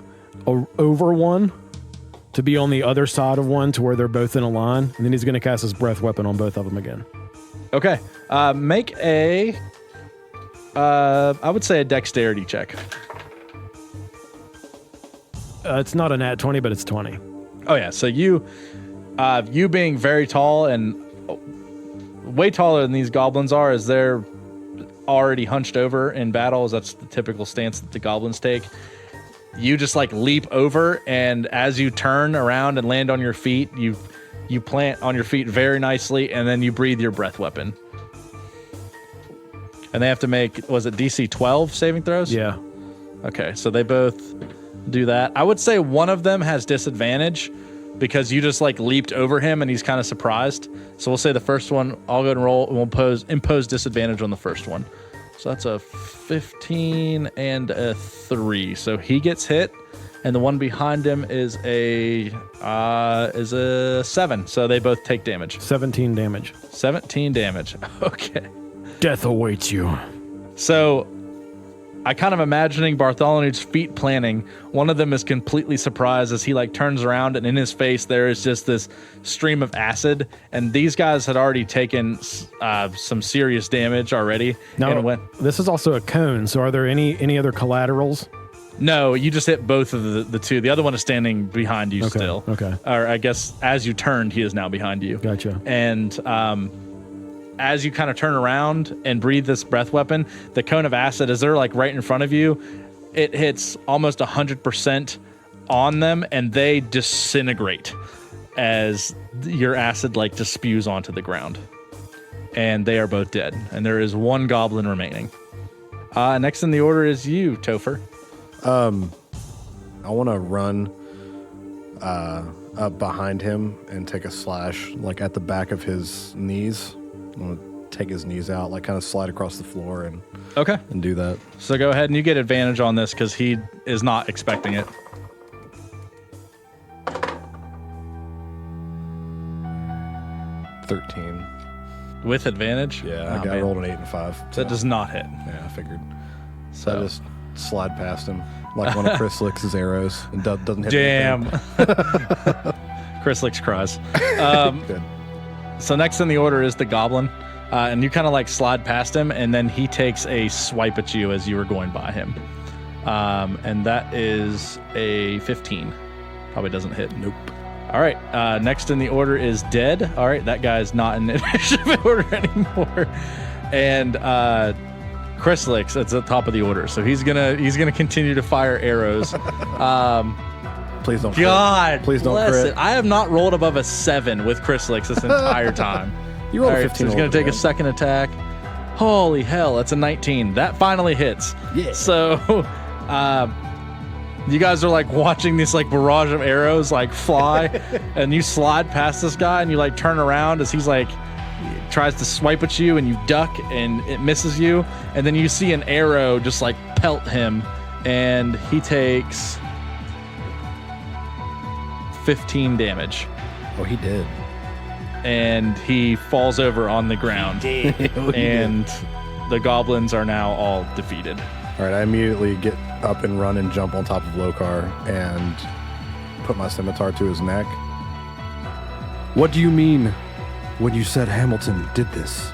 over one to be on the other side of one to where they're both in a line. And then he's going to cast his breath weapon on both of them again. Okay. Make a, I would say a dexterity check. It's not a nat 20, but it's 20. Oh yeah. So you being very tall and way taller than these goblins are, as they're already hunched over in battles. That's the typical stance that the goblins take. You just like leap over, and as you turn around and land on your feet, you plant on your feet very nicely, and then you breathe your breath weapon. And they have to make, was it DC 12 saving throws? Yeah. Okay, so they both do that. I would say one of them has disadvantage because you just like leaped over him and he's kind of surprised. So we'll say the first one, I'll go ahead and roll, and we'll impose disadvantage on the first one. So that's a 15 and a 3. So he gets hit, and the one behind him is a 7. So they both take damage. 17 damage. 17 damage. Okay. Death awaits you. So I kind of imagining Bartholonude's feet planting. One of them is completely surprised as he like turns around, and in his face there is just this stream of acid. And these guys had already taken some serious damage already. Now, this is also a cone. So are there any other collaterals? No, you just hit both of the two. The other one is standing behind you still. Okay. Or I guess as you turned, he is now behind you. Gotcha. And as you kind of turn around and breathe this breath weapon, the cone of acid, as they're like right in front of you, it hits almost 100% on them, and they disintegrate as your acid like just spews onto the ground. And they are both dead. And there is one goblin remaining. Next in the order is you, Topher. I want to run up behind him and take a slash like at the back of his knees. I'm going to take his knees out, like kind of slide across the floor and do that. So go ahead and you get advantage on this because he is not expecting it. $13. With advantage? Yeah, I rolled an 8 and 5. So that does not hit. Yeah, I figured. So I just slide past him like one of Chris Lick's arrows and doesn't hit Damn. anything. Chris Licks cries. Good. So next in the order is the goblin. And you kind of like slide past him, and then he takes a swipe at you as you were going by him. And that is a 15. Probably doesn't hit. Nope. All right. Next in the order is Dead. All right. That guy's not in the initiative order anymore. And Chris Licks at the top of the order. So he's gonna continue to fire arrows. Please don't God, crit. Please don't bless crit. it. I have not rolled above a 7 with Chris Licks this entire time. You rolled All a right, 15. so he's going to take a second attack. Holy hell, that's a 19. That finally hits. Yeah. So you guys are like watching this like barrage of arrows like fly, and you slide past this guy, and you like turn around as he's like tries to swipe at you, and you duck, and it misses you, and then you see an arrow just like pelt him, and he takes 15 damage. Oh, he did. And he falls over on the ground. And the goblins are now all defeated. All right, I immediately get up and run and jump on top of Lokar and put my scimitar to his neck. What do you mean when you said Hamilton did this?